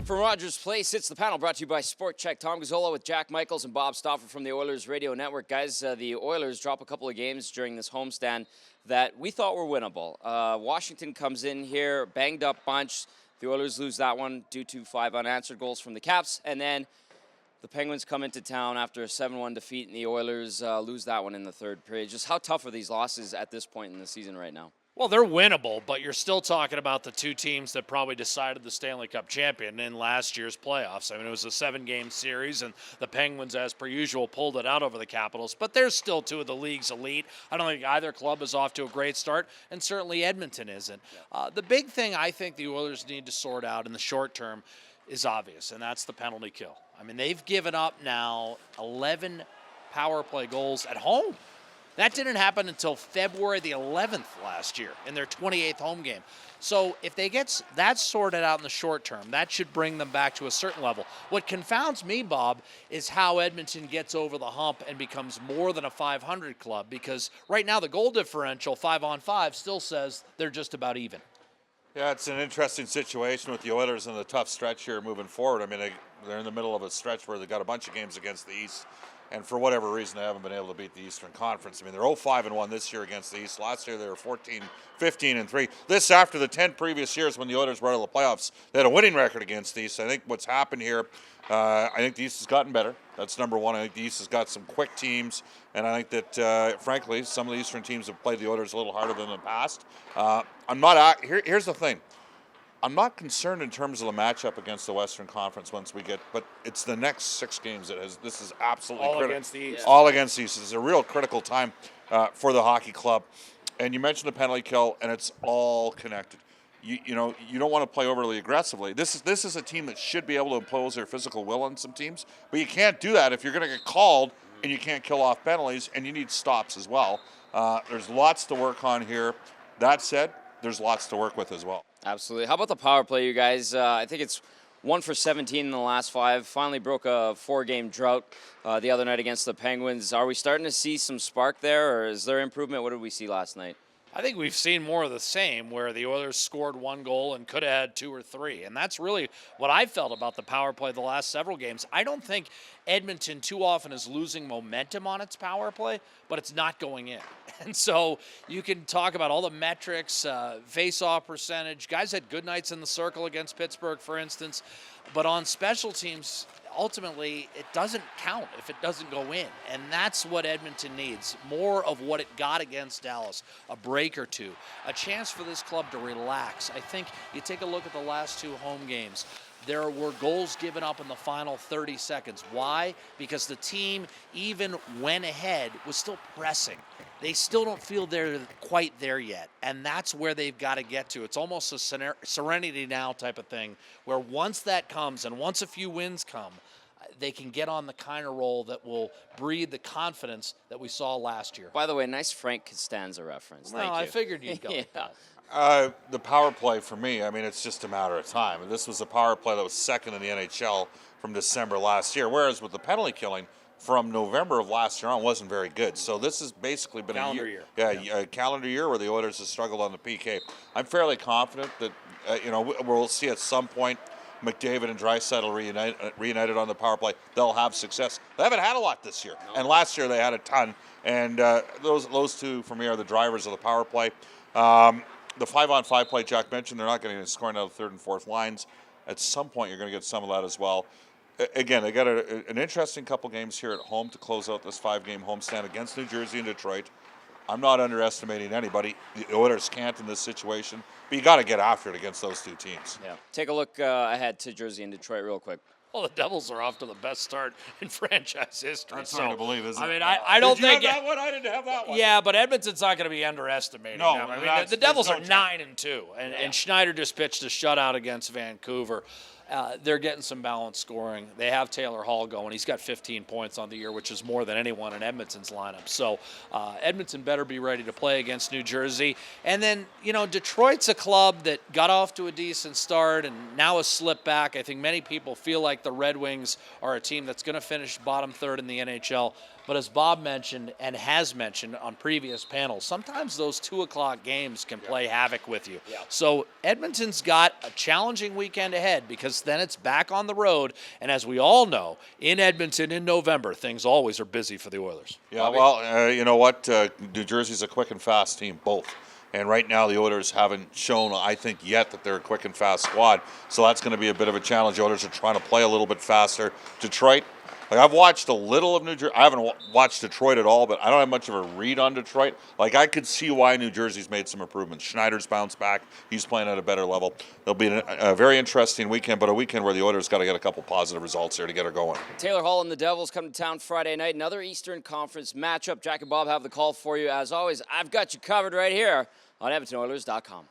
From Rogers Place, it's the panel brought to you by Sport Chek. Tom Gazzola with Jack Michaels and Bob Stauffer from the Oilers Radio Network. Guys, the Oilers drop a couple of games during this homestand that we thought were winnable. Washington comes in here, banged up bunch. The Oilers lose that one due to 5 unanswered goals from the Caps. And then the Penguins come into town after a 7-1 defeat, and the Oilers lose that one in the third period. Just how tough are these losses at this point in the season right now? Well, they're winnable, but you're still talking about the two teams that probably decided the Stanley Cup champion in last year's playoffs. I mean, it was a 7-game series, and the Penguins, as per usual, pulled it out over the Capitals. But they're still two of the league's elite. I don't think either club is off to a great start, and certainly Edmonton isn't. The big thing I think the Oilers need to sort out in the short term is obvious, and that's the penalty kill. I mean, they've given up now 11 power play goals at home. That didn't happen until February the 11th last year in their 28th home game. So if they get that sorted out in the short term, that should bring them back to a certain level. What confounds me, Bob, is how Edmonton gets over the hump and becomes more than a 500 club, because right now the goal differential 5-on-5 still says they're just about even. Yeah, it's an interesting situation with the Oilers in the tough stretch here moving forward. I mean, they're in the middle of a stretch where they've got a bunch of games against the East, and for whatever reason, they haven't been able to beat the Eastern Conference. I mean, they're 0-5-1 this year against the East. Last year, they were 14-15-3. This after the 10 previous years when the Oilers were out of the playoffs. They had a winning record against the East. I think what's happened here, I think the East has gotten better. That's number one. I think the East has got some quick teams, and I think that, frankly, some of the Eastern teams have played the Oilers a little harder than in the past. Here's the thing. I'm not concerned in terms of the matchup against the Western Conference once we get, but it's the next 6 games this is absolutely all critical. Against the East. All against the East. It's a real critical time for the hockey club. And you mentioned the penalty kill, and it's all connected. You don't want to play overly aggressively. This is a team that should be able to impose their physical will on some teams, but you can't do that if you're going to get called and you can't kill off penalties, and you need stops as well. There's lots to work on here. That said, there's lots to work with as well. Absolutely. How about the power play, you guys? I think it's 1 for 17 in the last 5. Finally broke a 4-game drought the other night against the Penguins. Are we starting to see some spark there, or is there improvement? What did we see last night? I think we've seen more of the same, where the Oilers scored 1 goal and could have had 2 or 3. And that's really what I felt about the power play the last several games. I don't think Edmonton too often is losing momentum on its power play, but it's not going in. And so you can talk about all the metrics, face-off percentage. Guys had good nights in the circle against Pittsburgh, for instance. But on special teams, ultimately, it doesn't count if it doesn't go in. And that's what Edmonton needs. More of what it got against Dallas. A break or two. A chance for this club to relax. I think you take a look at the last 2 home games. There were goals given up in the final 30 seconds. Why? Because the team, even when ahead, was still pressing. They still don't feel they're quite there yet, and that's where they've got to get to. It's almost a serenity now type of thing, where once that comes and once a few wins come, they can get on the kind of roll that will breed the confidence that we saw last year. By the way, nice Frank Costanza reference. Thank you. I figured you'd go with that. The power play for me, I mean, it's just a matter of time. And this was a power play that was second in the NHL from December last year, whereas with the penalty killing from November of last year on wasn't very good. So this has basically been calendar a year. Yeah, a calendar year where the Oilers have struggled on the PK. I'm fairly confident that, we'll see at some point McDavid and Draisaitl reunited on the power play. They'll have success. They haven't had a lot this year. No. And last year they had a ton. And those two, for me, are the drivers of the power play. The 5-on-5 play Jack mentioned, they're not going to score out of the 3rd and 4th lines. At some point, you're going to get some of that as well. Again, they got an interesting couple games here at home to close out this 5-game homestand against New Jersey and Detroit. I'm not underestimating anybody. The Oilers can't in this situation, but you got to get after it against those 2 teams. Yeah. Take a look ahead to Jersey and Detroit real quick. Well, the Devils are off to the best start in franchise history. That's hard to believe, isn't it? I mean, I don't think. Did you have that one? I didn't have that one. Yeah, but Edmonton's not going to be underestimating No, them. I mean, the Devils are 9-2, and Yeah. Schneider just pitched a shutout against Vancouver. They're getting some balanced scoring. They have Taylor Hall going. He's got 15 points on the year, which is more than anyone in Edmonton's lineup. So Edmonton better be ready to play against New Jersey. And then, Detroit's a club that got off to a decent start and now has slipped back. I think many people feel like the Red Wings are a team that's going to finish bottom 3rd in the NHL. But as Bob mentioned and has mentioned on previous panels, sometimes those 2 o'clock games can play havoc with you. Yeah. So Edmonton's got a challenging weekend ahead because then it's back on the road. And as we all know, in Edmonton in November, things always are busy for the Oilers. Yeah, well, you know what? New Jersey's a quick and fast team, both. And right now, the Oilers haven't shown, I think, yet that they're a quick and fast squad. So that's going to be a bit of a challenge. The Oilers are trying to play a little bit faster. Detroit, like I've watched a little of New Jersey. I haven't watched Detroit at all, but I don't have much of a read on Detroit. Like I could see why New Jersey's made some improvements. Schneider's bounced back. He's playing at a better level. It'll be a very interesting weekend, but a weekend where the Oilers got to get a couple positive results here to get her going. Taylor Hall and the Devils come to town Friday night. Another Eastern Conference matchup. Jack and Bob have the call for you. As always, I've got you covered right here on EdmontonOilers.com.